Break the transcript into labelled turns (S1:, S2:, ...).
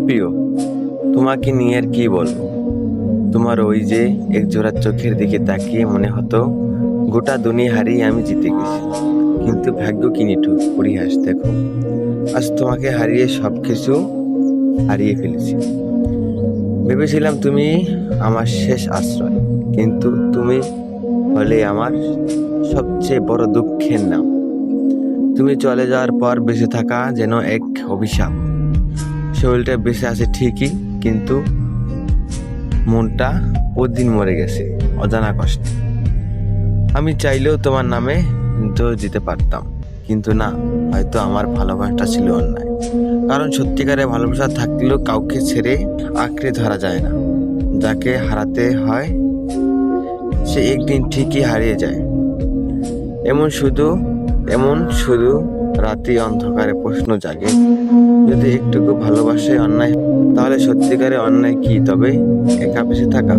S1: প্রিয়, তোমাকে নিয়ে আর কি বলবো। তোমার ওই যে একজোড়া চোখের দিকে তাকিয়ে মনে হতো গোটা দুনিয়া হারিয়ে আমি জিতে গেছি। কিন্তু ভাগ্য কি নিঠুর পরিহাস দেখো, আজ তোমাকে হারিয়ে সবকিছু হারিয়ে ফেলেছি। ভেবেছিলাম তুমি আমার শেষ আশ্রয়, কিন্তু তুমি হলে আমার সবচেয়ে বড় দুঃখের নাম। তুমি চলে যাওয়ার পর বেঁচে থাকা যেন এক অভিশাপ। শরীরটা বেঁচে আছে ঠিকই, কিন্তু মনটা প্রতিদিন মরে গেছে অজানা কষ্টে। আমি চাইলেও তোমার নামে দোষ দিতে পারতাম, কিন্তু না, হয়তো আমার ভালোবাসাটা ছিল অন্যায়। কারণ সত্যিকারের ভালোবাসা থাকলেও কাউকে ছেড়ে আঁকড়ে ধরা যায় না। যাকে হারাতে হয় সে একদিন ঠিকই হারিয়ে যায়। এমন শুধু রাতে অন্ধকারে প্রশ্ন জাগে, যদি একটুকু ভালোবাসায় অন্যায়, তাহলে সত্যিকারের অন্যায় কি তবে একা বেঁচে থাকা?